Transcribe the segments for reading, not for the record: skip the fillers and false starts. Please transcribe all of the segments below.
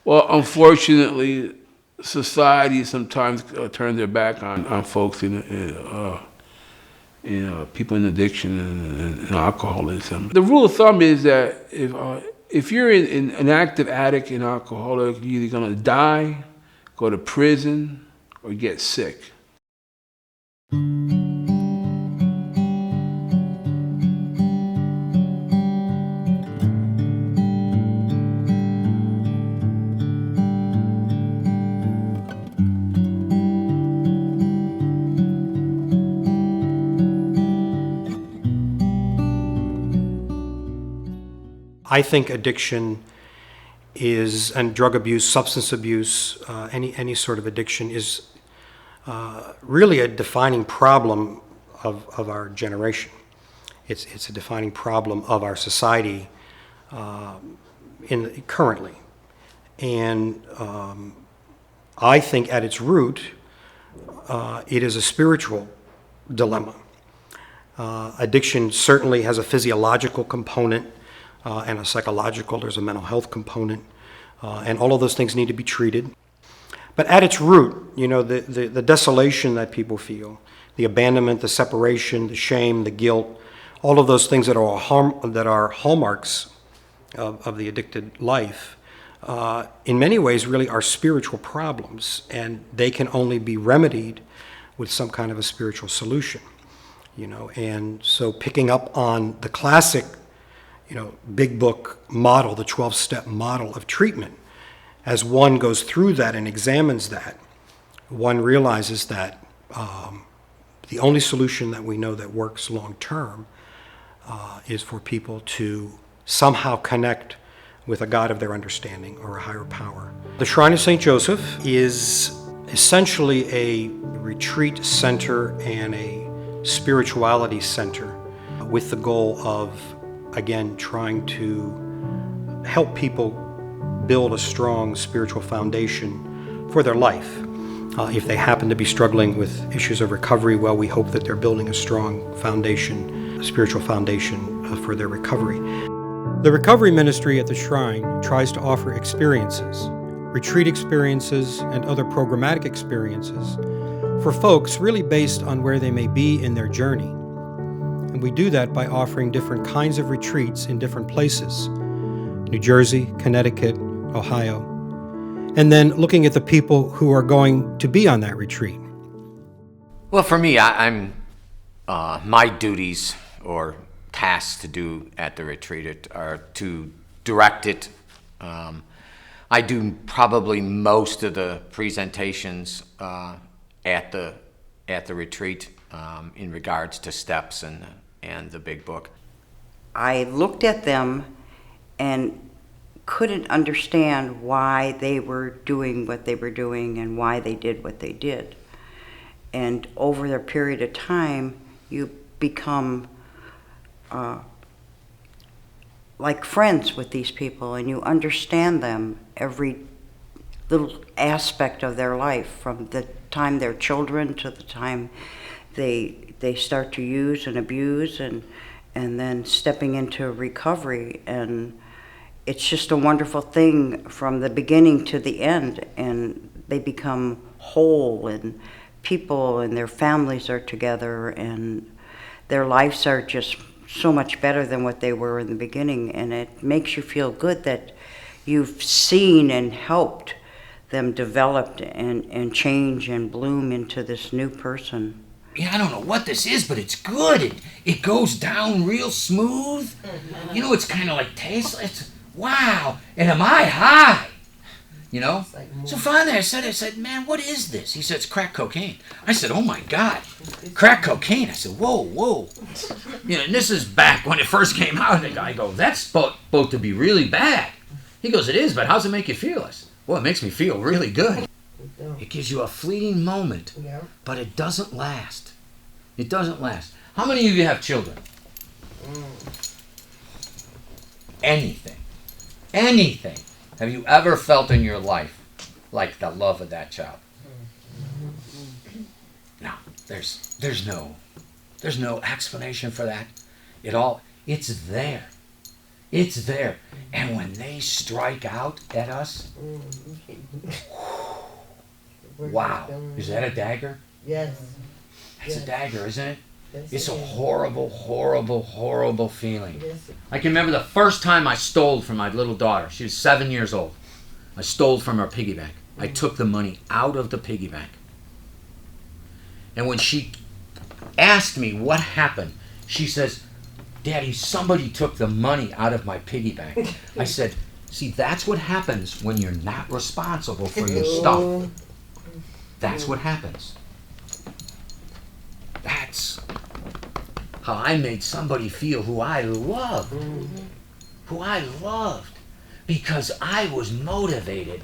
Well, unfortunately, society sometimes turns their back on folks people in addiction and alcoholism. The rule of thumb is that if you're in an active addict and alcoholic, you're either gonna die, go to prison, or get sick. I think addiction is, and drug abuse, substance abuse, any sort of addiction is really a defining problem of our generation. It's a defining problem of our society currently. And I think at its root, it is a spiritual dilemma. Addiction certainly has a physiological component and a psychological, there's a mental health component, and all of those things need to be treated. But at its root, the desolation that people feel, the abandonment, the separation, the shame, the guilt, all of those things that are hallmarks of the addicted life, in many ways really are spiritual problems, and they can only be remedied with some kind of a spiritual solution. And so picking up on the classic big book model, the 12-step model of treatment, as one goes through that and examines that, one realizes that the only solution that we know that works long term is for people to somehow connect with a God of their understanding or a higher power. The Shrine of St. Joseph is essentially a retreat center and a spirituality center with the goal of, again, trying to help people build a strong spiritual foundation for their life. If they happen to be struggling with issues of recovery, well, we hope that they're building a strong foundation, a spiritual foundation for their recovery. The recovery ministry at the Shrine tries to offer experiences, retreat experiences, and other programmatic experiences for folks really based on where they may be in their journey. And we do that by offering different kinds of retreats in different places: New Jersey, Connecticut, Ohio, and then looking at the people who are going to be on that retreat. Well, for me, I'm my duties or tasks to do at the retreat are to direct it. I do probably most of the presentations at the retreat in regards to steps and the big book. I looked at them and couldn't understand why they were doing what they were doing and why they did what they did. And over a period of time, you become like friends with these people, and you understand them, every little aspect of their life, from the time they're children to the time they start to use and abuse, and then stepping into recovery. And it's just a wonderful thing from the beginning to the end, and they become whole, and people and their families are together, and their lives are just so much better than what they were in the beginning. And it makes you feel good that you've seen and helped them develop and change and bloom into this new person. Yeah, I don't know what this is, but it's good. It goes down real smooth. It's kind of like tasteless. Wow. And am I high? So finally I said, man, what is this? He said, it's crack cocaine. I said, oh my God, crack cocaine. I said, whoa. And this is back when it first came out. And I go, that's supposed to be really bad. He goes, it is, but how's it make you feel? I said, well, it makes me feel really good. It gives you a fleeting moment, but it doesn't last. It doesn't last. How many of you have children? Anything. Have you ever felt in your life like the love of that child? No, there's no explanation for that. It's there. It's there. And when they strike out at us, wow. Is that a dagger? Yes. That's a dagger, isn't it? Yes, It's a it is. horrible, horrible, horrible feeling. Yes. I can remember the first time I stole from my little daughter. She was 7 years old. I stole from her piggy bank. I took the money out of the piggy bank. And when she asked me what happened, she says, Daddy, somebody took the money out of my piggy bank. I said, see, that's what happens when you're not responsible for your stuff. That's what happens. That's how I made somebody feel who I loved. Who I loved. Because I was motivated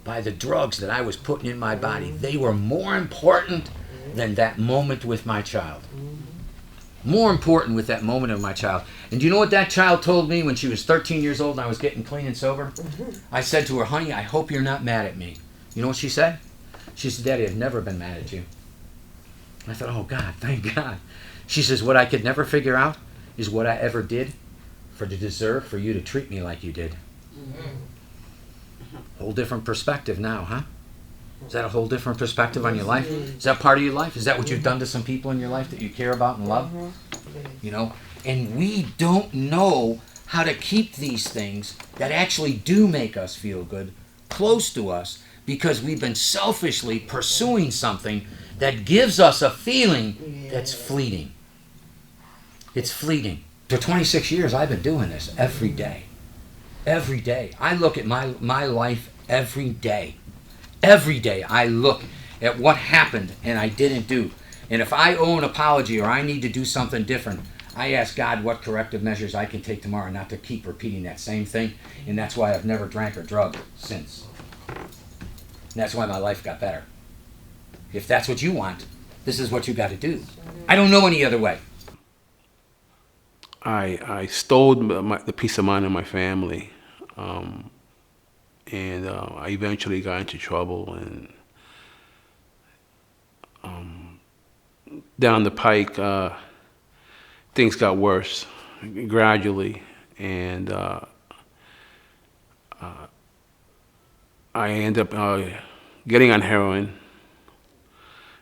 by the drugs that I was putting in my body. They were more important than that moment with my child. More important with that moment of my child. And do you know what that child told me when she was 13 years old and I was getting clean and sober? I said to her, honey, I hope you're not mad at me. You know what she said? She said, Daddy, I've never been mad at you. I thought, oh God, thank God. She says, what I could never figure out is what I ever did to deserve for you to treat me like you did. Whole different perspective now, huh? Is that a whole different perspective on your life? Is that part of your life? Is that what you've done to some people in your life that you care about and love? You know? And we don't know how to keep these things that actually do make us feel good close to us because we've been selfishly pursuing something that gives us a feeling that's fleeting. It's fleeting. For 26 years, I've been doing this every day. Every day. I look at my life every day. Every day I look at what happened and I didn't do. And if I owe an apology or I need to do something different, I ask God what corrective measures I can take tomorrow not to keep repeating that same thing. And that's why I've never drank or drugged since. And that's why my life got better. If that's what you want, this is what you got to do. I don't know any other way. I stole the peace of mind of my family, and I eventually got into trouble. And down the pike, things got worse gradually, and I ended up getting on heroin.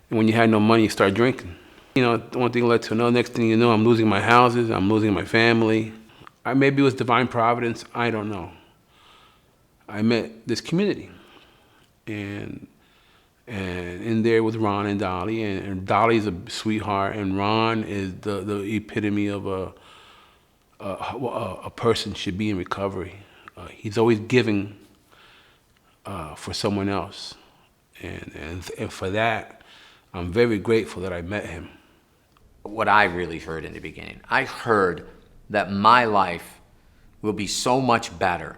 And when you had no money, you start drinking. You know, one thing led to another. Next thing you know, I'm losing my houses, I'm losing my family. Maybe it was divine providence, I don't know. I met this community, and in there with Ron and Dolly, and Dolly's a sweetheart, and Ron is the epitome of a person should be in recovery. He's always giving for someone else, and for that, I'm very grateful that I met him. What I really heard in the beginning, I heard that my life will be so much better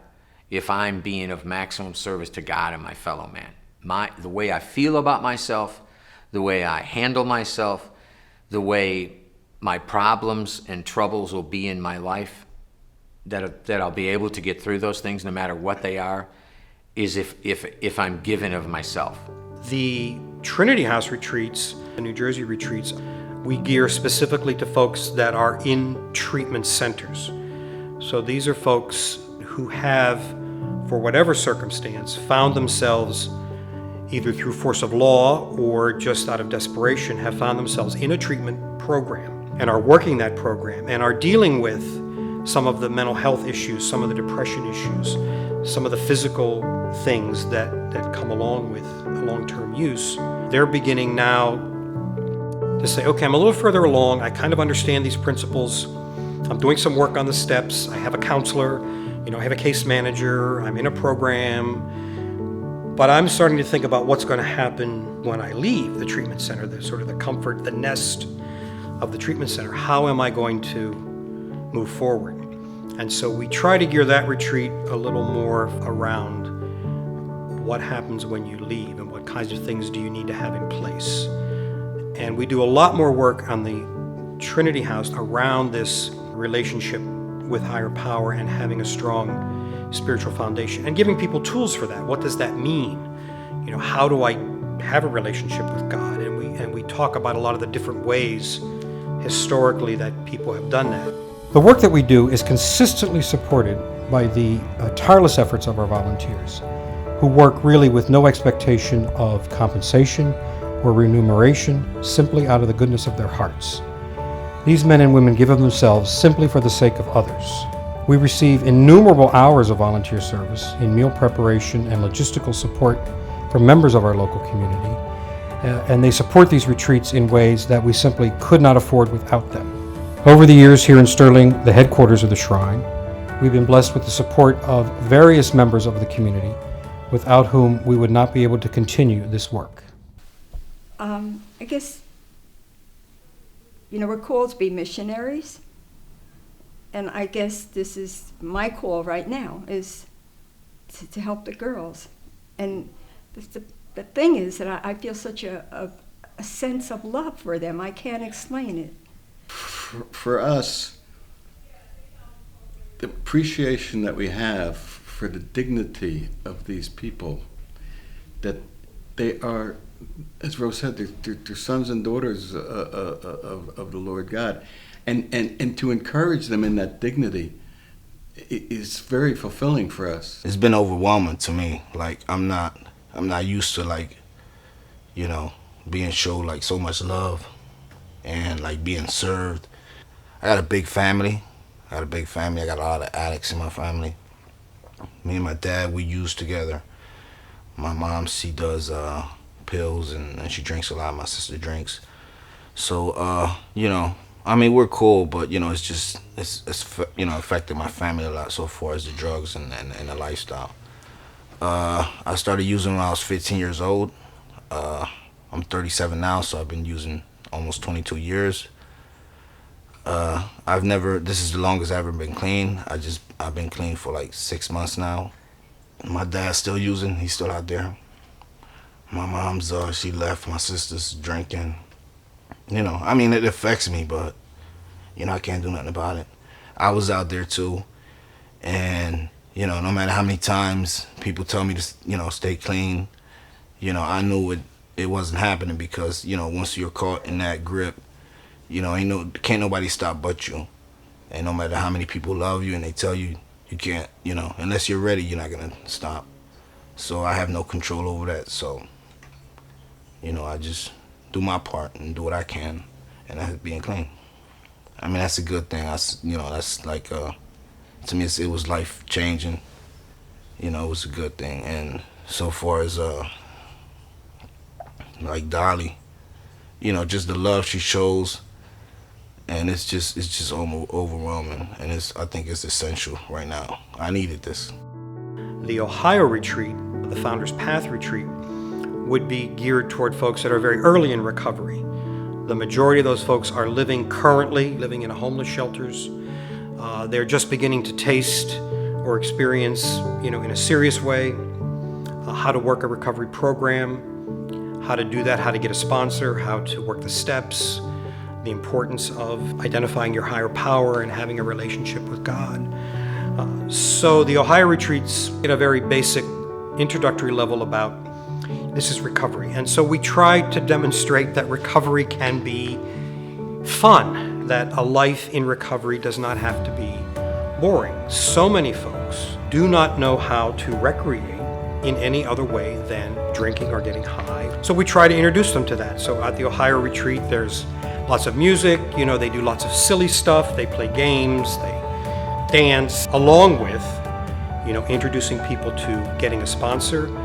if I'm being of maximum service to God and my fellow man. The way I feel about myself, the way I handle myself, the way my problems and troubles will be in my life, that I'll be able to get through those things no matter what they are, is if I'm given of myself. The Trinity House retreats, the New Jersey retreats, we gear specifically to folks that are in treatment centers. So these are folks who have, for whatever circumstance, found themselves either through force of law or just out of desperation, have found themselves in a treatment program and are working that program and are dealing with some of the mental health issues, some of the depression issues, some of the physical things that come along with long-term use. They're beginning now to say, okay, I'm a little further along, I kind of understand these principles, I'm doing some work on the steps, I have a counselor, I have a case manager, I'm in a program, but I'm starting to think about what's going to happen when I leave the treatment center, the sort of the comfort, the nest of the treatment center. How am I going to move forward? And so we try to gear that retreat a little more around what happens when you leave and what kinds of things do you need to have in place. And we do a lot more work on the Trinity House around this relationship with higher power and having a strong spiritual foundation and giving people tools for that. What does that mean? How do I have a relationship with God? And we talk about a lot of the different ways historically that people have done that. The work that we do is consistently supported by the tireless efforts of our volunteers, who work really with no expectation of compensation or remuneration, simply out of the goodness of their hearts. These men and women give of themselves simply for the sake of others. We receive innumerable hours of volunteer service in meal preparation and logistical support from members of our local community, and they support these retreats in ways that we simply could not afford without them. Over the years here in Sterling, the headquarters of the Shrine, we've been blessed with the support of various members of the community, without whom we would not be able to continue this work. I guess, we're called to be missionaries, and I guess this is my call right now, is to help the girls. And the thing is that I feel such a sense of love for them. I can't explain it. For us, the appreciation that we have for the dignity of these people, that they are, as Rose said, they're sons and daughters of the Lord God, and to encourage them in that dignity is very fulfilling for us. It's been overwhelming to me. Like I'm not used to being showed like so much love and like being served. I got a big family. I got a lot of addicts in my family. Me and my dad, we use together. My mom, she does pills and she drinks a lot. My sister drinks. So, we're cool, but, it's affected my family a lot so far as the drugs and the lifestyle. I started using when I was 15 years old. I'm 37 now, so I've been using almost 22 years. This is the longest I've ever been clean. I've been clean for like 6 months now. My dad's still using, he's still out there. My mom's, she left, my sister's drinking. It affects me, but, I can't do nothing about it. I was out there too, and, no matter how many times people tell me to, stay clean, I knew it wasn't happening because, once you're caught in that grip, can't nobody stop but you. And no matter how many people love you and they tell you, you can't, unless you're ready, you're not gonna stop. So I have no control over that. So, I just do my part and do what I can, and that's being clean. That's a good thing. That's like, to me, it was life changing. It was a good thing. And so far as, like Dolly, just the love she shows, and it's just overwhelming, and I think it's essential right now. I needed this. The Ohio retreat, the Founders Path retreat, would be geared toward folks that are very early in recovery. The majority of those folks are currently living in homeless shelters. They're just beginning to taste or experience, in a serious way, how to work a recovery program, how to do that, how to get a sponsor, how to work the steps, the importance of identifying your higher power and having a relationship with God. So the Ohio retreats at a very basic introductory level about this is recovery. And so we try to demonstrate that recovery can be fun, that a life in recovery does not have to be boring. So many folks do not know how to recreate in any other way than drinking or getting high. So we try to introduce them to that. So at the Ohio retreat, there's lots of music, they do lots of silly stuff, they play games, they dance, along with, introducing people to getting a sponsor.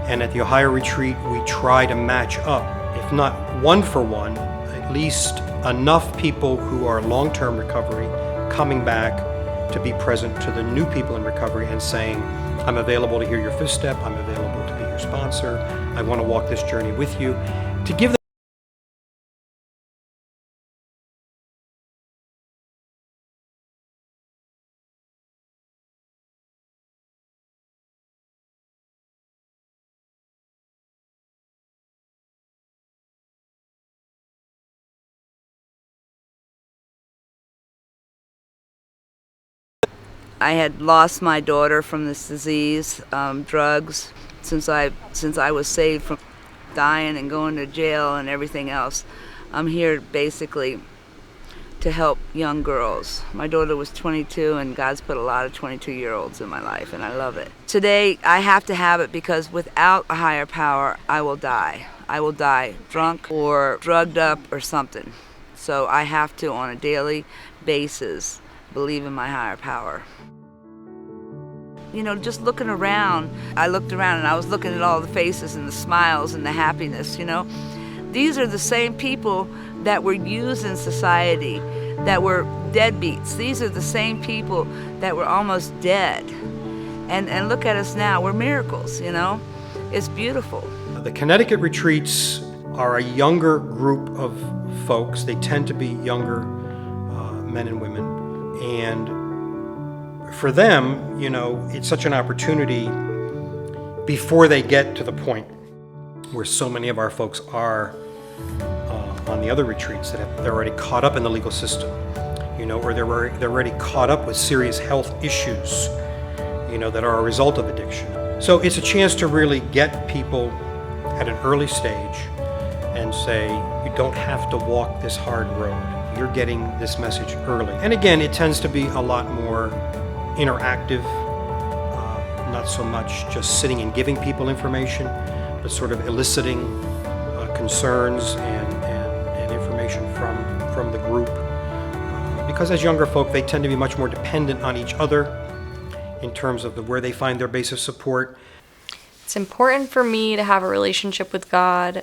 And at the Ohio retreat, we try to match up, if not one for one, at least enough people who are long-term recovery coming back to be present to the new people in recovery and saying, I'm available to hear your fifth step, I'm available to be your sponsor, I want to walk this journey with you, to give them I had lost my daughter from this disease, drugs, since I was saved from dying and going to jail and everything else. I'm here basically to help young girls. My daughter was 22, and God's put a lot of 22-year-olds in my life, and I love it. Today, I have to have it because without a higher power, I will die. I will die drunk or drugged up or something. So I have to, on a daily basis, believe in my higher power. You know, just looking around, I looked around and I was looking at all the faces and the smiles and the happiness, you know. These are the same people that were used in society, that were deadbeats. These are the same people that were almost dead. And look at us now, we're miracles, you know. It's beautiful. The Connecticut retreats are a younger group of folks. They tend to be younger men and women. And for them, you know, it's such an opportunity before they get to the point where so many of our folks are on the other retreats that they're already caught up in the legal system, you know, or they're already caught up with serious health issues, you know, that are a result of addiction. So it's a chance to really get people at an early stage and say, you don't have to walk this hard road. You're getting this message early. And again, it tends to be a lot more interactive, not so much just sitting and giving people information, but sort of eliciting concerns and information from the group. Because as younger folk, they tend to be much more dependent on each other in terms of where they find their base of support. It's important for me to have a relationship with God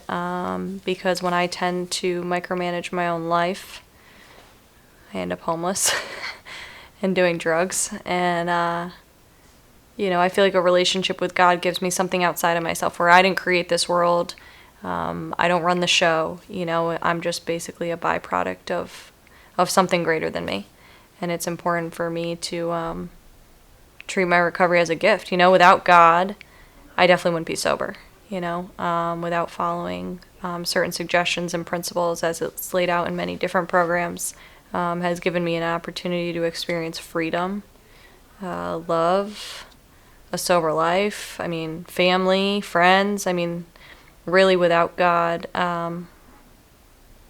because when I tend to micromanage my own life, I end up homeless and doing drugs. And, you know, I feel like a relationship with God gives me something outside of myself where I didn't create this world. I don't run the show. You know, I'm just basically a byproduct of something greater than me. And it's important for me to treat my recovery as a gift. You know, without God, I definitely wouldn't be sober, you know, without following certain suggestions and principles as it's laid out in many different programs, has given me an opportunity to experience freedom, love, a sober life, I mean, family, friends. I mean, really without God,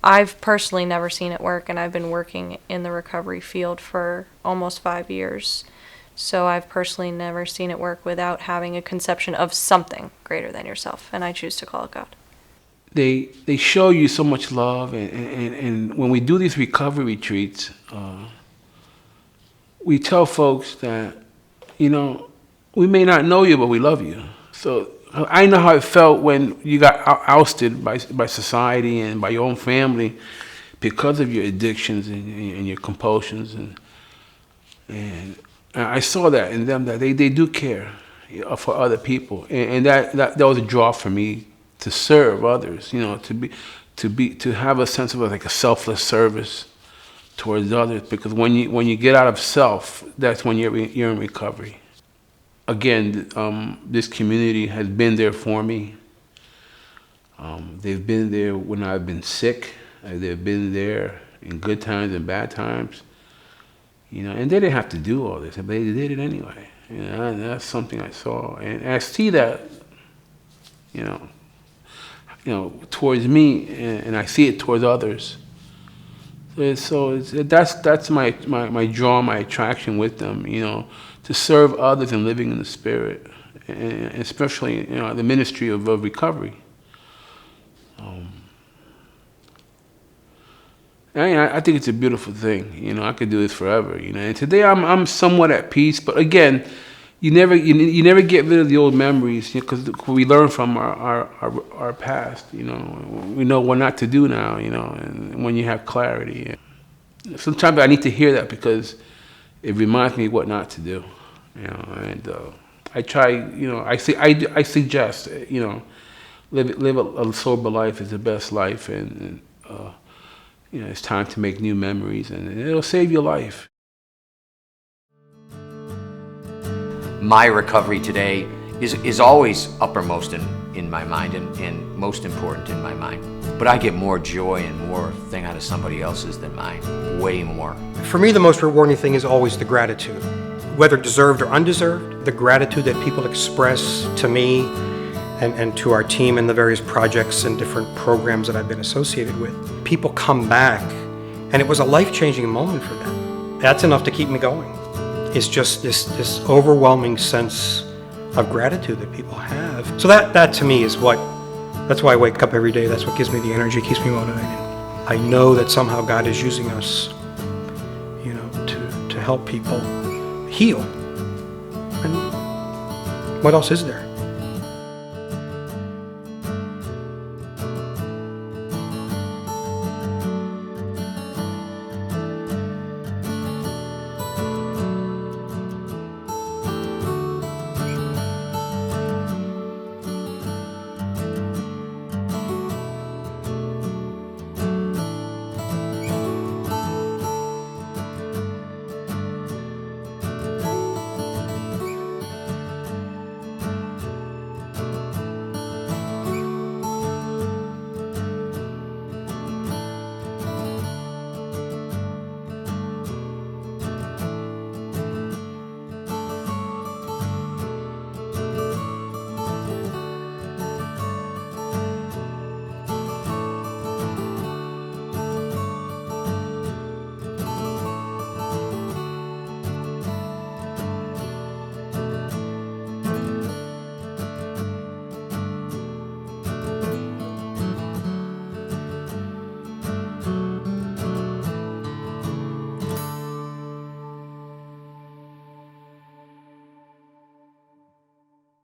I've personally never seen it work, and I've been working in the recovery field for almost 5 years. So I've personally never seen it work without having a conception of something greater than yourself, and I choose to call it God. They show you so much love, and when we do these recovery retreats, we tell folks that, you know, we may not know you, but we love you. So I know how it felt when you got ousted by society and by your own family because of your addictions and your compulsions, and I saw that in them, that they do care for other people, and that was a draw for me to serve others. You know, to have a sense of like a selfless service towards others, because when you get out of self, that's when you're in recovery. Again, this community has been there for me. They've been there when I've been sick. They've been there in good times and bad times. You know, and they didn't have to do all this, but they did it anyway. You know, and that's something I saw, and I see that, you know, towards me, and I see it towards others. So that's my draw, my attraction with them. You know, to serve others and living in the Spirit, and especially, you know, the ministry of recovery. I think it's a beautiful thing. You know, I could do this forever. You know, and today I'm somewhat at peace. But again, you never get rid of the old memories, because we learn from our past. You know, we know what not to do now. You know, and when you have clarity, sometimes I need to hear that because it reminds me what not to do. You know, and I try. You know, I suggest. You know, live a sober life is the best life, and you know, it's time to make new memories, and it'll save your life. My recovery today is always uppermost in my mind and most important in my mind. But I get more joy and more thing out of somebody else's than mine, way more. For me, the most rewarding thing is always the gratitude. Whether deserved or undeserved, the gratitude that people express to me and to our team and the various projects and different programs that I've been associated with. People come back And it was a life-changing moment for them. That's enough to keep me going. It's just this overwhelming sense of gratitude that people have. So that to me is that's why I wake up every day. That's what gives me the energy, keeps me motivated. I know that somehow God is using us, to help people heal. And what else is there?